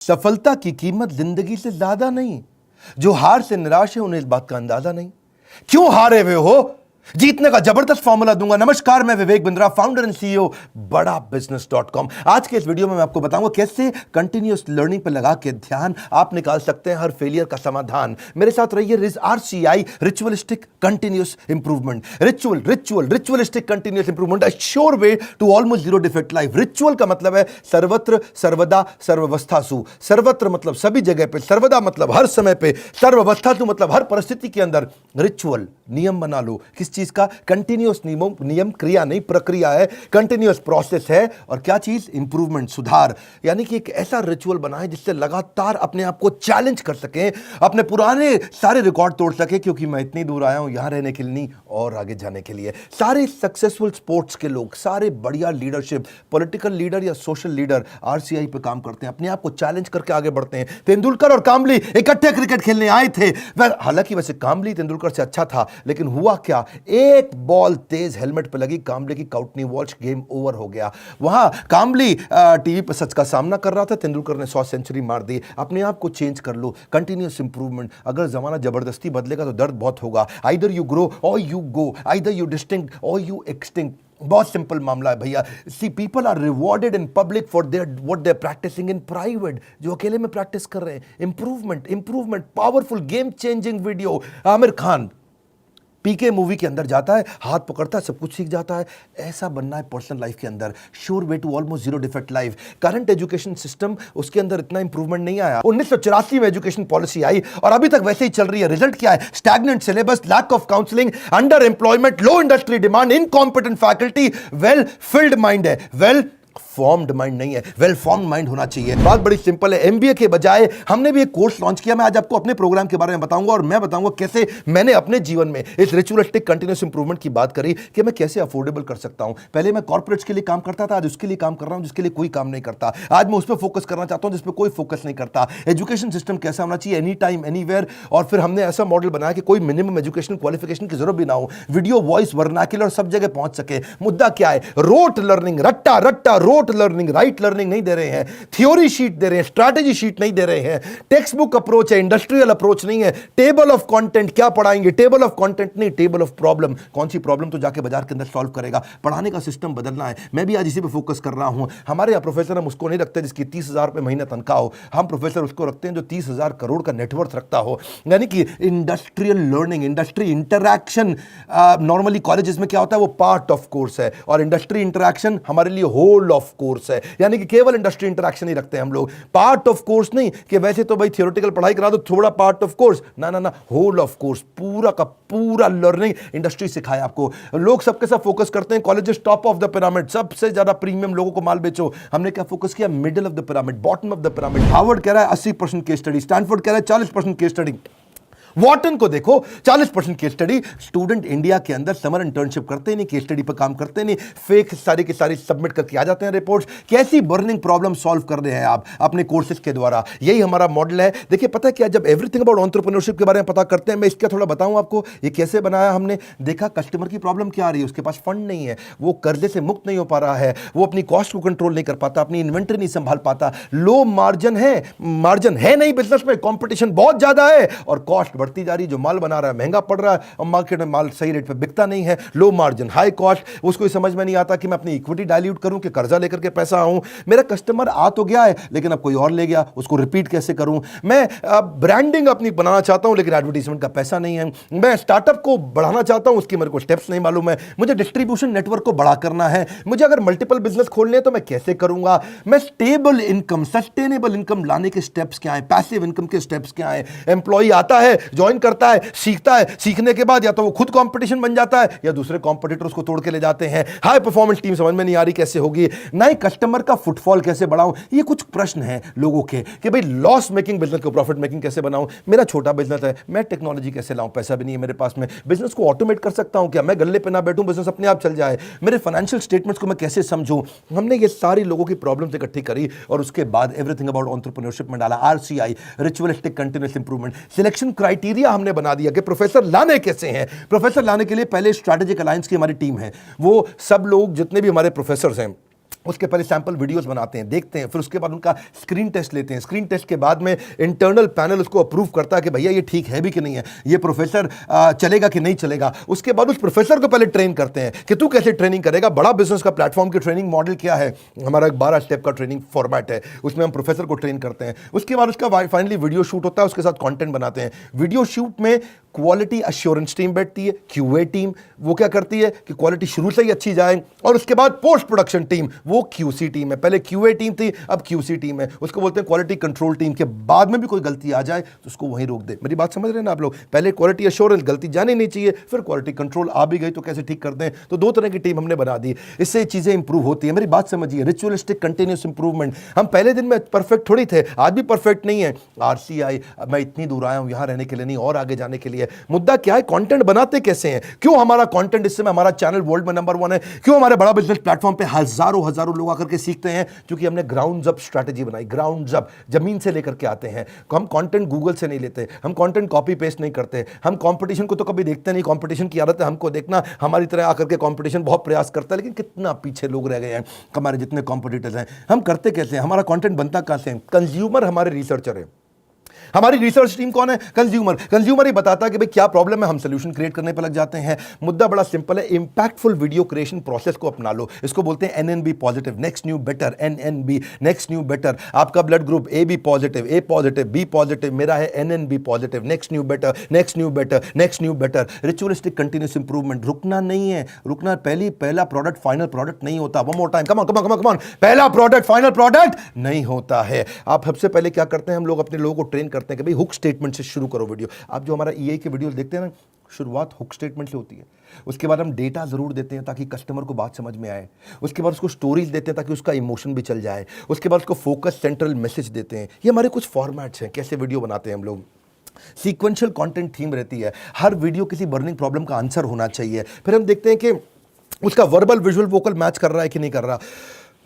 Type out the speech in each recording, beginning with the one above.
सफलता की कीमत जिंदगी से ज्यादा नहीं। जो हार से निराश है उन्हें इस बात का अंदाजा नहीं। क्यों हारे हुए हो? जीतने का जबरदस्त फॉर्मूला दूंगा। नमस्कार, मैं Vivek Bindra, founder and CEO बड़ा बिजनेस.com। आज के इस वीडियो में मैं आपको बताऊंगा कैसे कंटिन्यूअस लर्निंग पर लगा के ध्यान आप निकाल सकते हैं हर फेलियर का समाधान। मेरे साथ रहिए। RCI, ritualistic continuous improvement. Ritualistic continuous improvement, a sure way to almost zero defect life. Ritual का मतलब है सर्वत्र, सर्वदा, सर्वावस्थासु। सर्वत्र मतलब सभी जगह पे, सर्वदा मतलब हर समय पे, सर्वावस्थासु मतलब हर परिस्थिति के अंदर। रिचुअल नियम बना लो। किस चीज का? कंटिन्यूअस नियम, क्रिया नहीं प्रक्रिया है, कंटिन्यूअस प्रोसेस है। और क्या चीज? इंप्रूवमेंट, सुधार। यानी कि एक ऐसा रिचुअल बनाएं जिससे लगातार अपने आप को चैलेंज कर सकें, अपने पुराने सारे रिकॉर्ड तोड़ सके। क्योंकि मैं इतनी दूर आया हूं यहां रहने के लिए नहीं, और आगे जाने के लिए। सारे सक्सेसफुल स्पोर्ट्स के लोग, सारे बढ़िया लीडरशिप, पॉलिटिकल लीडर या सोशल लीडर RCI पे काम करते हैं, अपने आप को चैलेंज करके आगे बढ़ते हैं। तेंदुलकर और कामली इकट्ठे क्रिकेट खेलने आए थे। हालांकि वैसे कामली तेंदुलकर से अच्छा था, लेकिन हुआ क्या? एक बॉल तेज हेलमेट पे लगी, कामले की काउटनी वॉच, गेम ओवर हो गया। वहां कामली टीवी पर सच का सामना कर रहा था, तेंदुलकर ने 100 सेंचुरी मार दी। अपने आप को चेंज कर लो, कंटिन्यूअस इंप्रूवमेंट। अगर जमाना जबरदस्ती बदलेगा तो दर्द बहुत होगा। Either you grow or you go, either you distinct or you extinct. बहुत सिंपल मामला है भैया। See, people are rewarded in public for their what they are practicing in private. जो अकेले में प्रैक्टिस कर रहे हैं। Improvement, powerful, game changing video. Aamir Khan PK movie के अंदर जाता है, हाथ पकड़ता है, सब कुछ सीख जाता है। ऐसा बनना है पर्सनल लाइफ के अंदर। Sure way to almost zero defect life. Current education system, उसके अंदर इतना इंप्रूवमेंट नहीं आया। 1984 में एजुकेशन पॉलिसी आई और अभी तक वैसे ही चल रही है। रिजल्ट क्या है? Stagnant syllabus, lack of counselling, under employment, low industry demand, incompetent faculty. Well filled mind है, वेल फॉर्म्ड माइंड नहीं है। वेल फॉर्म्ड माइंड होना चाहिए। बात बड़ी सिंपल है। MBA के बजाय हमने भी एक कोर्स लॉन्च किया। मैं आज आपको अपने प्रोग्राम के बारे में बताऊंगा और मैं बताऊंगा कैसे मैंने अपने जीवन में इस रिचुअलिस्टिक कंटिन्यूअस इंप्रूवमेंट की बात करी कि मैं कैसे अफोर्डेबल कर सकता हूं। पहले मैं कॉर्पोरेट्स के लिए काम करता था, आज उसके लिए काम कर रहा हूं जिसके लिए कोई काम नहीं करता। आज मैं उस पर फोकस करना चाहता हूं जिस पर कोई फोकस नहीं करता। एजुकेशन सिस्टम कैसा होना चाहिए? Any time anywhere. और फिर हमने ऐसा मॉडल बनाया कि कोई मिनिमम एजुकेशन क्वालिफिकेशन की जरूरत भी ना हो। वीडियो, वॉइस, वर्नाक्युलर सब जगह पहुंच सके। मुद्दा क्या है? रोट लर्निंग, रट्टा रोट लर्निंग, राइट लर्निंग नहीं दे रहे हैं। थ्योरी शीट दे रहे हैं, स्ट्रैटेजी शीट नहीं दे रहे हैं। टेक्स्ट बुक अप्रोच है, इंडस्ट्रियल अप्रोच नहीं है। टेबल ऑफ कंटेंट क्या पढ़ाएंगे? टेबल ऑफ कंटेंट नहीं, टेबल ऑफ प्रॉब्लम। कौन सी प्रॉब्लम तो जाके बाजार के अंदर सॉल्व करेगा। पढ़ाने का सिस्टम बदलना है। मैं भी आज इसी पे फोकस कर रहा हूं। हमारे यहाँ प्रोफेसर हम उसको नहीं रखते जिसकी 30,000 रुपए महीने तनख्वाह हो। हम प्रोफेसर उसको रखते हैं जो 30,000 करोड़ का नेटवर्थ रखता हो। यानी कि industrial learning, industry interaction. Normally colleges में क्या होता है? वो पार्ट ऑफ कोर्स है, और इंडस्ट्री इंटरैक्शन हमारे लिए होल ऑफ कोर्स है। यानी कि केवल इंडस्ट्री इंटरैक्शन ही रखते हैं हम लोग। पार्ट ऑफ कोर्स नहीं कि वैसे तो भाई थियोरेटिकल पढ़ाई करा दो, थोड़ा पार्ट ऑफ कोर्स। ना, होल ऑफ कोर्स, पूरा का पूरा लर्निंग इंडस्ट्री सिखाए आपको। लोग सबके सब फोकस करते हैं colleges top of the pyramid, सबसे ज्यादा प्रीमियम लोगों को माल बेचो। हमने क्या फोकस किया? Middle of the pyramid, bottom of the pyramid. Harvard कह रहा है 80% केस स्टडी, स्टैनफोर्ड कह रहा है 40% केस स्टडी। वॉटन को देखो 40% केस स्टडी। स्टूडेंट इंडिया के अंदर समर इंटर्नशिप करते नहीं, केस स्टडी पर काम करते नहीं, फेक सारी की सारी सबमिट करके आ जाते हैं रिपोर्ट्स। कैसी बर्निंग प्रॉब्लम सॉल्व कर रहे हैं आप अपने कोर्सेज के द्वारा? यही हमारा मॉडल है। देखिए पता है क्या, जब एवरीथिंग अबाउट एंटरप्रेन्योरशिप के बारे में पता करते हैं, मैं इसका थोड़ा बताऊं आपको ये कैसे बनाया हमने। देखा कस्टमर की प्रॉब्लम क्या आ रही है, उसके पास फंड नहीं है, वो कर्जे से मुक्त नहीं हो पा रहा है, वो अपनी कॉस्ट को कंट्रोल नहीं कर पाता, अपनी इन्वेंटरी नहीं संभाल पाता, लो मार्जिन है नहीं बिजनेस में, कॉम्पिटिशन बहुत ज्यादा है और कॉस्ट बढ़ती जा रही है। जो माल बना रहा है महंगा पड़ रहा है और मार्केट में माल सही रेट पे बिकता नहीं है। Low margin, high cost. उसको समझ में नहीं आता कि मैं अपनी इक्विटी डाइल्यूट करूं कि कर्जा लेकर के पैसा आऊं। मेरा कस्टमर आ तो गया है लेकिन अब कोई और ले गया, उसको रिपीट कैसे करूं। मैं ब्रांडिंग अपनी बनाना चाहता हूं लेकिन एडवर्टाइजमेंट का पैसा नहीं है। मैं स्टार्टअप को बढ़ाना चाहता हूं, उसकी मेरे को स्टेप्स नहीं मालूम है। मुझे डिस्ट्रीब्यूशन नेटवर्क को बड़ा करना है। मुझे अगर मल्टीपल बिजनेस खोलने हैं तो मैं कैसे करूंगा। मैं स्टेबल इनकम, सस्टेनेबल इनकम लाने के स्टेप्स क्या है, पैसिव इनकम के स्टेप्स क्या है। एम्प्लॉय आता है, ज्वाइन करता है, सीखता है, सीखने के बाद या तो वो खुद कंपटीशन बन जाता है या दूसरे कॉम्पिटिटर्स को तोड़ के ले जाते हैं। हाई परफॉर्मेंस टीम समझ में नहीं आ रही कैसे होगी। नए कस्टमर का फुटफॉल कैसे बढ़ाऊं। ये कुछ प्रश्न हैं लोगों के कि भाई लॉस मेकिंग बिजनेस को प्रॉफिट मेकिंग कैसे बनाऊं। मेरा छोटा बिजनेस है, मैं टेक्नोलॉजी कैसे लाऊं, पैसा भी नहीं है मेरे पास में। बिजनेस को ऑटोमेट कर सकता हूं क्या? मैं गल्ले पे ना बैठूं, बिजनेस अपने आप चल जाए। मेरे फाइनेंशियल स्टेटमेंट्स को मैं कैसे समझूं। हमने ये सारी लोगों की प्रॉब्लम्स इकट्ठी करी और उसके बाद एवरीथिंग अबाउट एंटरप्रेन्योरशिप में डाला। RCI, ritualistic continuous improvement. Selection criteria हमने बना दिया कि प्रोफेसर लाने कैसे हैं। प्रोफेसर लाने के लिए पहले स्ट्रैटेजिक अलायंस की हमारी टीम है। वो सब लोग जितने भी हमारे प्रोफेसर हैं उसके पहले सैंपल वीडियोस बनाते हैं, देखते हैं, फिर उसके बाद उनका स्क्रीन टेस्ट लेते हैं। स्क्रीन टेस्ट के बाद में इंटरनल पैनल उसको अप्रूव करता है कि भैया ये ठीक है भी कि नहीं है, ये प्रोफेसर चलेगा कि नहीं चलेगा। उसके बाद उस प्रोफेसर को पहले ट्रेन करते हैं कि तू कैसे ट्रेनिंग करेगा। बड़ा बिजनेस का प्लेटफॉर्म की ट्रेनिंग मॉडल क्या है, हमारा एक 12 स्टेप का ट्रेनिंग फॉर्मेट है, उसमें हम प्रोफेसर को ट्रेन करते हैं। उसके बाद उसका फाइनली वीडियो शूट होता है, उसके साथ कॉन्टेंट बनाते हैं। वीडियो शूट में क्वालिटी अश्योरेंस टीम बैठती है, क्यूए टीम, वो क्या करती है कि क्वालिटी शुरू से ही अच्छी जाए, और उसके बाद पोस्ट प्रोडक्शन टीम, वो क्यूसी टीम है। पहले क्यूए टीम थी, अब क्यूसी टीम है, उसको बोलते हैं क्वालिटी कंट्रोल टीम। के बाद में भी कोई गलती आ जाए तो उसको वहीं रोक दे। मेरी बात समझ रहे हैं ना आप लोग? पहले क्वालिटी अश्योरेंस, गलती जानी नहीं चाहिए, फिर क्वालिटी कंट्रोल आ भी गई तो कैसे ठीक कर दें। तो दो तरह की टीम हमने बना दी, इससे चीजें इंप्रूव होती है। मेरी बात समझिए, रिचुअलिस्टिक कंटिन्यूस इंप्रूवमेंट। हम पहले दिन में परफेक्ट थोड़ी थे, आज भी परफेक्ट नहीं है। आरसीआई, मैं इतनी दूर आया हूं यहां रहने के लिए नहीं, और आगे जाने के लिए। मुद्दा क्या है, कंटेंट बनाते कैसे हैं? क्यों हमारा कंटेंट, इस समय हमारा चैनल वर्ल्ड में नंबर 1 है? क्यों हमारे बड़ा बिजनेस प्लेटफॉर्म पे हजारों लोग आकर के सीखते हैं? क्योंकि हमने ग्राउंड अप स्ट्रैटेजी बनाई। ग्राउंड अप, जमीन से लेकर के आते हैं। हम कंटेंट गूगल से नहीं लेते, हम कंटेंट कॉपी पेस्ट नहीं करते, हम कंपटीशन को तो कभी देखते नहीं। कंपटीशन की आदत है हमको देखना, हमारी तरह आकर के कंपटीशन बहुत प्रयास करता है, लेकिन कितना पीछे लोग रह गए हैं हमारे जितने कॉम्पिटिटर्स हैं। हम करते कैसे हैं, हमारा कंटेंट बनता कहां से है? कंज्यूमर हमारे रिसर्चर है। हमारी रिसर्च टीम कौन है? कंज्यूमर। कंज्यूमर ही बताता है कि भाई क्या प्रॉब्लम है, हम सोल्यूशन क्रिएट करने पर लग जाते हैं। मुद्दा बड़ा सिंपल है, इंपैक्टफुल वीडियो क्रिएशन प्रोसेस को अपना लो। इसको बोलते हैं NNB positive, next new better. NNB, next new better. आपका blood group A B positive, A positive, B positive, मेरा है NNB positive. Next new better, next new better, next new better. Ritualistic continuous improvement. रुकना नहीं है, रुकना। पहला product final product नहीं होता। One more time, come on come on come on, पहला प्रोडक्ट फाइनल प्रोडक्ट नहीं होता है। आप सबसे पहले क्या करते हैं, हम लोग अपने लोगों को ट्रेन करते हैं कि भाई हुक स्टेटमेंट से शुरू करो वीडियो। आप जो हमारा ईआई के वीडियो देखते हैं ना, शुरुआत हुक स्टेटमेंट से होती है। उसके बाद हम डेटा जरूर देते हैं ताकि कस्टमर को बात समझ में आए। उसके बाद उसको स्टोरीज देते हैं ताकि उसका इमोशन भी चल जाए। उसके बाद उसको फोकस सेंट्रल मैसेज देते हैं। ये हमारे कुछ फॉर्मेट्स हैं कैसे वीडियो बनाते हैं हम लोग। सीक्वेंशियल कंटेंट थीम रहती है, हर वीडियो किसी बर्निंग प्रॉब्लम का आंसर होना चाहिए। फिर हम देखते हैं कि उसका वर्बल विजुअल वोकल मैच कर रहा है कि नहीं कर रहा,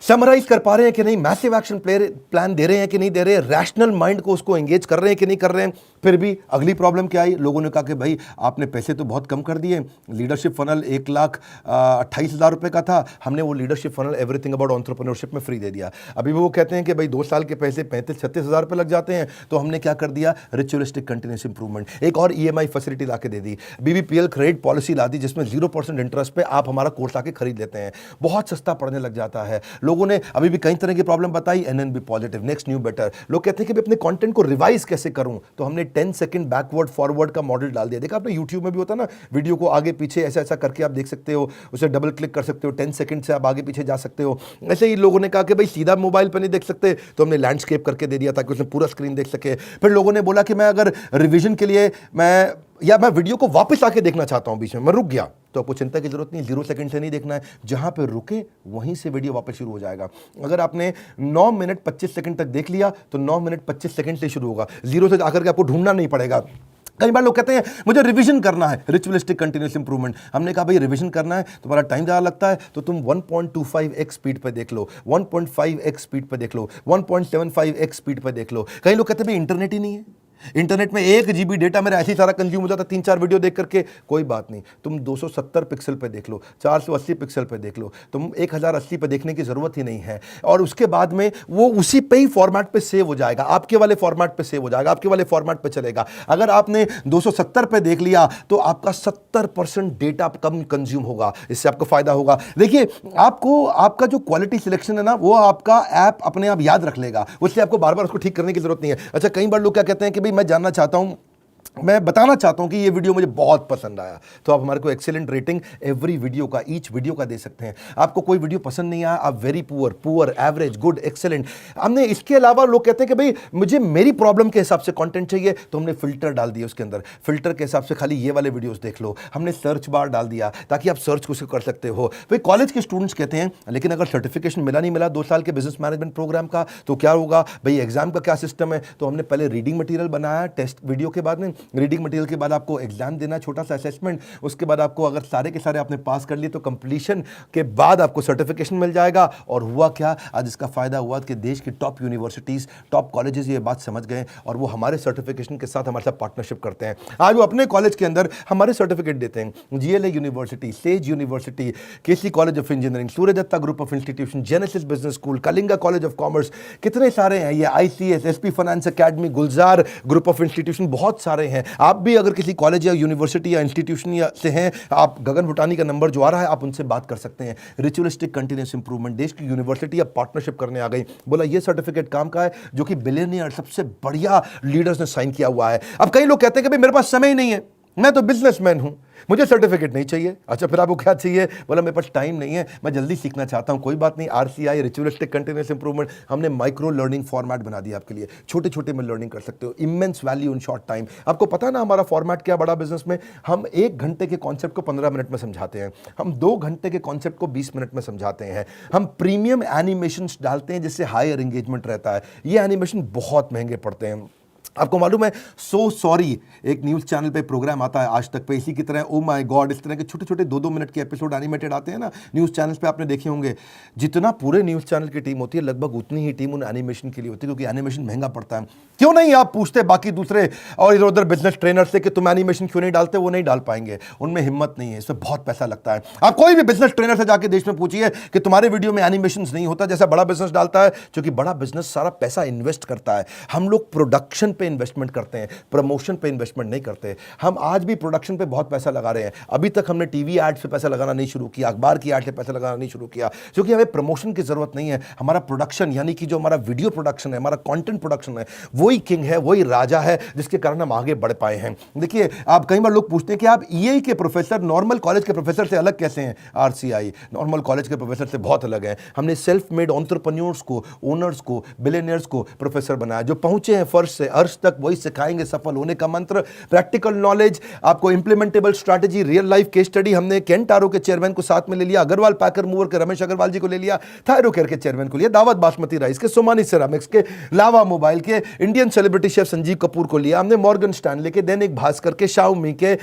समराइज कर पा रहे हैं कि नहीं, मैसिव एक्शन प्लान दे रहे हैं कि नहीं दे रहे, रैशनल माइंड को उसको एंगेज कर रहे हैं कि नहीं कर रहे हैं। फिर भी अगली प्रॉब्लम क्या आई, लोगों ने कहा कि भाई आपने पैसे तो बहुत कम कर दिए, लीडरशिप फनल 1,28,000 रुपये का था, हमने वो leadership funnel everything about entrepreneurship में फ्री दे दिया। अभी भी वो कहते हैं कि भाई 2 साल के पैसे 35-36 हज़ार रुपये लग जाते हैं। तो हमने क्या कर दिया, रिचुअलिस्टिक कंटिन्यूस इंप्रूवमेंट। एक और ईएमआई फैसिलिटी ला के दे दी, बीबीपीएल क्रेडिट पॉलिसी ला दी, जिसमें 0% इंटरेस्ट पे आप हमारा कोर्स आके खरीद लेते हैं। बहुत सस्ता पड़ने लग जाता है। लोगों ने अभी भी कई तरह की प्रॉब्लम बताई, NNB positive, next new better. लोग कहते हैं कि अपने कंटेंट को रिवाइज कैसे करूं, तो हमने 10 सेकंड बैकवर्ड फॉरवर्ड का मॉडल डाल दिया। देखा आपने यूट्यूब में भी होता है ना, वीडियो को आगे पीछे ऐसा ऐसा करके आप देख सकते हो, उसे डबल क्लिक कर सकते हो, 10 सेकंड से आप आगे पीछे जा सकते हो। ऐसे ही लोगों ने कहा कि भाई सीधा मोबाइल पर नहीं देख सकते, तो हमने लैंडस्केप करके दे दिया ताकि उसमें पूरा स्क्रीन देख सके। फिर लोगों ने बोला कि मैं अगर रिविजन के लिए मैं वीडियो को वापस आके देखना चाहता हूं, बीच में मैं रुक गया, तो आपको चिंता की जरूरत नहीं, 0 सेकंड से नहीं देखना है, जहां पे रुके वहीं से वीडियो वापस शुरू हो जाएगा। अगर आपने 9 मिनट 25 सेकंड तक देख लिया तो 9 मिनट 25 सेकंड से शुरू होगा, 0 से आकर के आपको ढूंढना नहीं पड़ेगा। कई बार लोग कहते हैं मुझे रिवीजन करना है, रिचुअलिस्टिक कंटिन्यूस इंप्रूवमेंट। हमने कहा भाई रिवीजन करना है, तुम्हारा टाइम ज़्यादा लगता है तो तुम 1.25x स्पीड पे देख लो, 1.5x स्पीड पे देख लो, 1.75x स्पीड पे देख लो। कई लोग कहते हैं भाई इंटरनेट ही नहीं है, इंटरनेट में 1 GB डेटा मेरा ऐसे ही सारा कंज्यूम हो जाता, 3-4 वीडियो देख करके। कोई बात नहीं, तुम 270 पिक्सल पे देख लो, 480 पिक्सल पे देख लो, तुम 1080 पे देखने की जरूरत ही नहीं है। और उसके बाद में वो उसी पे ही फॉर्मेट पे सेव हो जाएगा, आपके वाले फॉर्मेट पे सेव हो जाएगा, आपके वाले फॉर्मेट पे चलेगा। अगर आपने 270 पे देख लिया तो आपका 70% डेटा कम कंज्यूम होगा, इससे आपको फायदा होगा। देखिए आपको आपका जो क्वालिटी सिलेक्शन है ना, वो आपका ऐप अपने आप याद रख लेगा, उससे आपको बार बार उसको ठीक करने की जरूरत नहीं है। अच्छा, कई बार लोग क्या कहते हैं कि मैं जानना चाहता हूं, मैं बताना चाहता हूं कि ये वीडियो मुझे बहुत पसंद आया, तो आप हमारे को एक्सीलेंट रेटिंग एवरी वीडियो का, ईच वीडियो का दे सकते हैं। आपको कोई वीडियो पसंद नहीं आया, आप very poor, poor, average, good, excellent. हमने इसके अलावा लोग कहते हैं कि भाई मुझे मेरी प्रॉब्लम के हिसाब से कंटेंट चाहिए, तो हमने फिल्टर डाल दिया उसके अंदर, फिल्टर के हिसाब से खाली ये वाले वीडियोस देख लो। हमने सर्च बार डाल दिया ताकि आप सर्च को कर सकते हो। भाई कॉलेज के स्टूडेंट्स कहते हैं लेकिन अगर सर्टिफिकेशन मिला नहीं मिला 2 साल के बिजनेस मैनेजमेंट प्रोग्राम का, तो क्या होगा भाई, एग्जाम का क्या सिस्टम है। तो हमने पहले रीडिंग मटेरियल बनाया टेस्ट वीडियो के बाद में, रीडिंग मटेरियल के बाद आपको एग्जाम देना, छोटा सा असेसमेंट, उसके बाद आपको अगर सारे के सारे आपने पास कर लिए तो कंप्लीशन के बाद आपको सर्टिफिकेशन मिल जाएगा। और हुआ क्या, आज इसका फायदा हुआ कि देश की टॉप यूनिवर्सिटीज, टॉप कॉलेजेस ये बात समझ गए और वो हमारे सर्टिफिकेशन के साथ हमारे साथ पार्टनरशिप करते हैं। आज वो अपने कॉलेज के अंदर हमारे सर्टिफिकेट देते हैं। GLA university, Sage university, KC college of engineering, Surya Datta group of institution, Genesis business school, Kalinga college of commerce, कितने सारे हैं ये, ICS, SP finance academy, Gulzar group of institution, बहुत सारे हैं। आप भी अगर किसी कॉलेज या यूनिवर्सिटी या इंस्टीट्यूशन से हैं, आप गगन भुटानी का नंबर जो आ रहा है आप उनसे बात कर सकते हैं। रिचुअलिस्टिक कंटिन्यूस इंप्रूवमेंट, देश की यूनिवर्सिटी अब पार्टनरशिप करने आ गई। बोला ये सर्टिफिकेट काम का है जो कि बिलियनियर सबसे बढ़िया लीडर्स ने साइन किया हुआ है। अब कई लोग कहते हैं कि भाई मेरे पास समय ही नहीं है, मैं तो बिजनेसमैन हूं, मुझे सर्टिफिकेट नहीं चाहिए। अच्छा फिर आपको क्या चाहिए? बोला मेरे पास टाइम नहीं है, मैं जल्दी सीखना चाहता हूं। कोई बात नहीं, आरसीआई, रिचुअलिस्टिक कंटिन्यूअस इंप्रूवमेंट, हमने माइक्रो लर्निंग फॉर्मेट बना दिया आपके लिए। छोटे छोटे में लर्निंग कर सकते हो, immense value in short time. आपको पता ना हमारा फॉर्मेट क्या, बड़ा बिजनेस में हम 1 घंटे के कॉन्सेप्ट को 15 मिनट में समझाते हैं, हम 2 घंटे के कॉन्सेप्ट को 20 मिनट में समझाते हैं, हम प्रीमियम एनिमेशन डालते हैं जिससे हायर एंगेजमेंट रहता है। ये एनिमेशन बहुत महंगे पड़ते हैं। आपको मालूम है, सो सॉरी एक न्यूज़ चैनल पे प्रोग्राम आता है आज तक पे, इसी की तरह ओ माय गॉड, इस तरह के छोटे छोटे 2-2 मिनट के एपिसोड एनिमेटेड आते हैं ना न्यूज़ चैनल्स पे, आपने देखे होंगे। जितना पूरे न्यूज़ चैनल की टीम होती है लगभग उतनी ही टीम उन एनिमेशन के लिए होती है, क्योंकि एनिमेशन महंगा पड़ता है। क्यों नहीं आप पूछते बाकी दूसरे और इधर उधर बिजनेस ट्रेनर से कि तुम एनिमेशन क्यों नहीं डालते? वो नहीं डाल पाएंगे, उनमें हिम्मत नहीं है, इसमें बहुत पैसा लगता है। आप कोई भी बिजनेस ट्रेनर से जाके देश में पूछिए कि तुम्हारे वीडियो में एनिमेशन नहीं होता जैसा बड़ा बिजनेस डालता है, क्योंकि बड़ा बिजनेस सारा पैसा इन्वेस्ट करता है। हम लोग प्रोडक्शन पे इन्वेस्टमेंट करते हैं, प्रमोशन पे इन्वेस्टमेंट नहीं करते। हम आज भी प्रोडक्शन पे बहुत पैसा लगा रहे हैं। अभी तक हमने टीवी एड्स पे पैसा लगाना नहीं शुरू किया, अखबार की एड पे पैसा लगाना नहीं शुरू किया, क्योंकि हमें प्रमोशन की जरूरत नहीं है। हमारा प्रोडक्शन यानी कि जो हमारा वीडियो प्रोडक्शन है, हमारा कंटेंट प्रोडक्शन है, वही किंग है, वही राजा है, जिसके कारण हम आगे बढ़ पाए हैं। देखिए, आप कई बार लोग पूछते हैं कि आप ईए के प्रोफेसर नॉर्मल कॉलेज के प्रोफेसर से अलग कैसे हैं? आरसीआई नॉर्मल कॉलेज के प्रोफेसर से बहुत अलग है। हमने सेल्फ मेड एंटरप्रेन्योर्स को, ओनर्स को, बिलियनियर्स को प्रोफेसर बनाया, जो पहुंचे हैं फर्श से अर्श तक, वही सिखाएंगे सफल होने का मंत्र, प्रैक्टिकल नॉलेज, आपको implementable strategy, real life case study. हमने केंटारो के चेयरमैन को साथ में ले लिया, अग्रवाल पैकर मूवर के रमेश अग्रवाल जी को ले लिया, थायरोकेयर के चेयरमैन को लिया, दावत बासमती राइस के, सोमानी सिरामिक्स के, लावा मोबाइल के, Indian celebrity chef Sanjeev Kapoor को लिया हमने, मॉर्गन स्टैनले के, दैनिक भास्कर के, शाओमी के,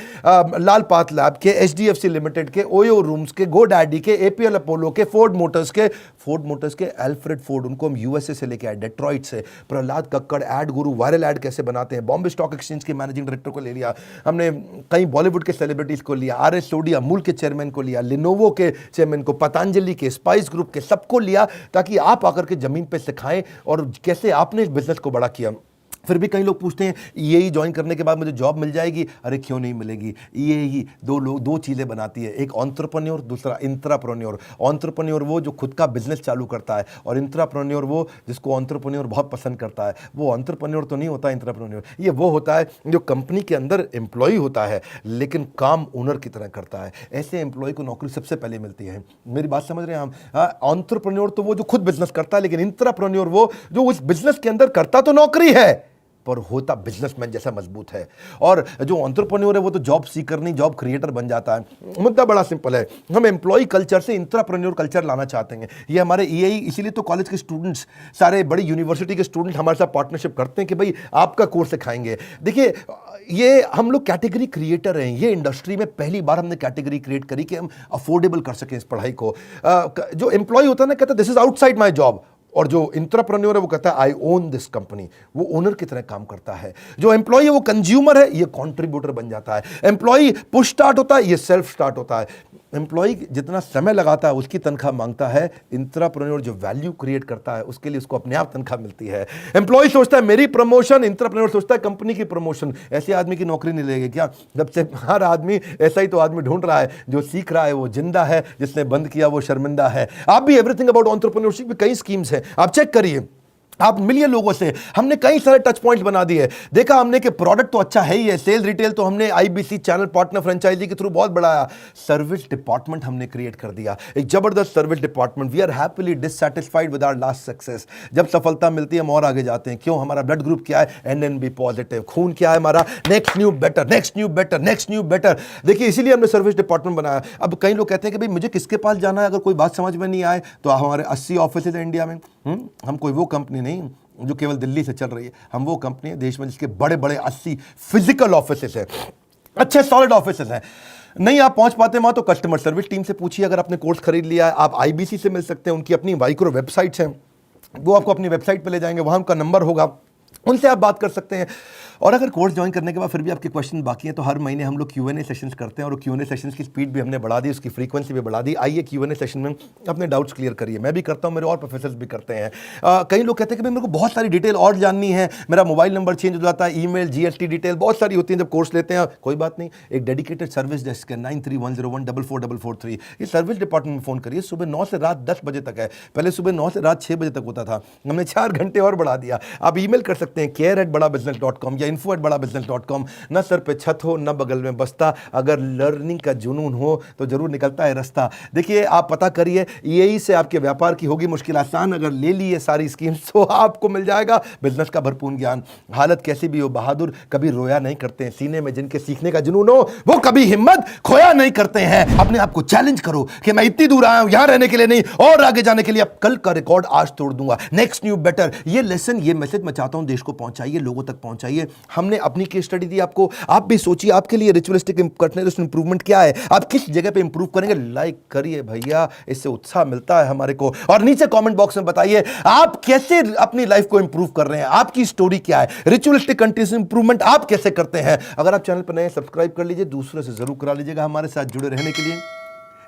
लाल पात लैब के, एचडीएफसी लिमिटेड के, ओयो रूम्स के, गो डैडी के, एपीएल अपोलो के, फोर्ड मोटर्स के, अल्फ्रेड फोर्ड, उनको हम यूएसए से लेके आए, डेट्रॉइट से। प्रहलाद कक्कड़, एड गुरु, वायरल एड कैसे बनाते हैं, बॉम्बे स्टॉक एक्सचेंज के मैनेजिंग डायरेक्टर को ले लिया हमने, कई बॉलीवुड के सेलिब्रिटीज को लिया, आरएस सोडी अमूल के चेयरमैन को लिया, लिनोवो के चेयरमैन को, पतंजलि के, स्पाइस ग्रुप के, सबको लिया ताकि आप आकर के जमीन पे सिखाएं और कैसे आपने इस बिजनेस को बड़ा किया। फिर भी कई लोग पूछते हैं ईएई ज्वाइन करने के बाद मुझे जॉब मिल जाएगी? अरे क्यों नहीं मिलेगी। ईएई दो चीज़ें बनाती है, एक एंटरप्रेन्योर, दूसरा इंट्राप्रेन्योर। एंटरप्रेन्योर वो जो खुद का बिजनेस चालू करता है, और इंट्राप्रेन्योर वो जिसको एंटरप्रेन्योर बहुत पसंद करता है। वो एंटरप्रेन्योर तो नहीं होता इंट्राप्रेन्योर, ये वो होता है जो कंपनी के अंदर एम्प्लॉय होता है लेकिन काम ओनर की तरह करता है। ऐसे एम्प्लॉय को नौकरी सबसे पहले मिलती है। मेरी बात समझ रहे हैं हम? एंटरप्रेन्योर तो वो जो खुद बिजनेस करता है, लेकिन इंट्राप्रेन्योर वो जो उस बिजनेस के अंदर करता तो नौकरी है पर होता बिजनेसमैन जैसा मजबूत है। और जो एंटरप्रेन्योर है वो तो जॉब सीकर नहीं, जॉब क्रिएटर बन जाता है। मुद्दा बड़ा सिंपल है, हम एम्प्लॉय कल्चर से इंट्राप्रेन्योर कल्चर लाना चाहते हैं। ये हमारे ईएई, इसीलिए तो कॉलेज के स्टूडेंट्स, सारे बड़ी यूनिवर्सिटी के स्टूडेंट हमारे साथ पार्टनरशिप करते हैं कि भाई आपका कोर्स सिखाएंगे। देखिए, ये हम लोग कैटेगरी क्रिएटर हैं। ये इंडस्ट्री में पहली बार हमने कैटेगरी क्रिएट करी कि हम अफोर्डेबल कर सकें इस पढ़ाई को। जो एम्प्लॉय होता है ना, कहता है this is outside my job, और जो इंट्राप्रेन्योर है वो कहता है आई ओन दिस कंपनी, वो ओनर की तरह काम करता है। जो एम्प्लॉय है वो कंज्यूमर है, ये कंट्रीब्यूटर बन जाता है। एम्प्लॉय पुश स्टार्ट होता है, ये सेल्फ स्टार्ट होता है। एम्प्लॉय जितना समय लगाता है उसकी तनख्वाह मांगता है, इंट्राप्रेन्योर जो वैल्यू क्रिएट करता है उसके लिए उसको अपने आप तनख्वाह मिलती है। एम्प्लॉय सोचता है मेरी प्रमोशन, इंट्राप्रेन्योर सोचता है कंपनी की प्रमोशन। ऐसे आदमी की नौकरी नहीं लगेगी क्या? जब से हर आदमी ऐसा ही तो आदमी ढूंढ रहा है, जो सीख रहा है वो जिंदा है, जिसने बंद किया वो शर्मिंदा है। आप भी एवरीथिंग अबाउट एंटरप्रेन्योरशिप में कई स्कीम्स हैं, आप चेक करिए। आप मिलिए लोगों से, हमने कई सारे टच पॉइंट्स बना दिए। देखा हमने कि प्रोडक्ट तो अच्छा है ही है, सेल रिटेल तो हमने आईबीसी चैनल पार्टनर फ्रेंचाइजी के थ्रू बहुत बढ़ाया। सर्विस डिपार्टमेंट हमने क्रिएट कर दिया, एक जबरदस्त service department. We are happily dissatisfied with our last success. जब सफलता मिलती है हम और आगे जाते हैं। क्यों? हमारा ब्लड ग्रुप क्या है? NNB positive. खून क्या है हमारा? Next new better, next new better, next new better. देखिए, इसीलिए हमने सर्विस डिपार्टमेंट बनाया। अब कई लोग कहते हैं कि भाई मुझे किसके पास जाना है अगर कोई बात समझ में नहीं आए? तो हमारे 80 ऑफिस है इंडिया में। हम कोई वो कंपनी नहीं, जो केवल दिल्ली से चल रही है। हम वो कंपनी है देश में जिसके बड़े बड़े 80 फिजिकल ऑफिसेस हैं, अच्छे सॉलिड ऑफिसेस हैं। नहीं आप पहुंच पाते वहां तो कस्टमर सर्विस टीम से पूछिए। अगर आपने कोर्स खरीद लिया है, आप आईबीसी से मिल सकते हैं, उनकी अपनी माइक्रो वेबसाइट्स हैं, वो आपको अपनी वेबसाइट पे ले जाएंगे, वहां उनका नंबर होगा, उनसे आप बात कर सकते हैं। और अगर कोर्स ज्वाइन करने के बाद फिर भी आपके क्वेश्चन बाकी हैं तो हर महीने हम लोग Q&A सेशंस करते हैं, और Q&A सेशंस की स्पीड भी हमने बढ़ा दी, उसकी फ्रीक्वेंसी भी बढ़ा दी। आइए Q&A सेशन में अपने डाउट्स क्लियर करिए। मैं भी करता हूं, मेरे और प्रोफेसर्स भी करते हैं। कई लोग कहते हैं कि भाई मेरे को बहुत सारी डिटेल और जाननी है, मेरा मोबाइल नंबर चेंज हो जाता है, ईमेल, GST डिटेल बहुत सारी होती है जब कोर्स लेते हैं। कोई बात नहीं, एक डेडिकेटेड सर्विस डेस्क है 9310144443, ये सर्विस डिपार्टमेंट में फ़ोन करिए। सुबह 9 से रात 10 बजे तक है, पहले सुबह 9 से रात 6 बजे तक होता था, हमने 4 घंटे और बढ़ा दिया। आप ईमेल कर सकते हैं care@badabusiness.com या info@badabusiness.com। न सर पे छत हो न बगल में बस्ता, अगर लर्निंग का जुनून हो तो जरूर निकलता है रास्ता। देखिए आप पता करिए, यही से आपके व्यापार की होगी मुश्किल आसान। अगर ले ली ये सारी स्कीम्स तो आपको मिल जाएगा बिजनेस का भरपूर ज्ञान। हालत कैसी भी हो, बहादुर कभी रोया नहीं करते हैं, सीने में जिनके सीखने का जुनून हो वो कभी हिम्मत खोया नहीं करते हैं। अपने आप को चैलेंज करो कि मैं इतनी दूर आया हूं यहां रहने के लिए नहीं, और आगे जाने के लिए। अब कल का रिकॉर्ड आज तोड़ दूंगा, नेक्स्ट न्यू बेटर। ये लेसन, ये मैसेज मैं चाहता हूं देश को पहुंचाइए, लोगों तक पहुंचाइए। हमने अपनी केस स्टडी दी आपको, आप भी सोचिए आपके लिए रिचुअलिस्टिक कंटिन्यूअस इंप्रूवमेंट क्या है, आप किस जगह पे इंप्रूव करेंगे। लाइक करिए भैया, इससे उत्साह मिलता है हमारे को। और नीचे कमेंट बॉक्स में बताइए आप कैसे अपनी लाइफ को इंप्रूव कर रहे हैं, आपकी स्टोरी क्या है, रिचुअलिस्टिक कंटिन्यूअस इंप्रूवमेंट आप कैसे करते हैं। अगर आप चैनल पर नए, सब्सक्राइब कर लीजिए, दूसरों से जरूर करा लीजिएगा हमारे साथ जुड़े रहने के लिए।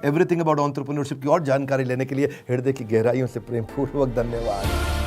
एवरीथिंग अबाउट एंटरप्रेन्योरशिप की और जानकारी लेने के लिए हृदय की गहराइयों से प्रेमपूर्वक धन्यवाद।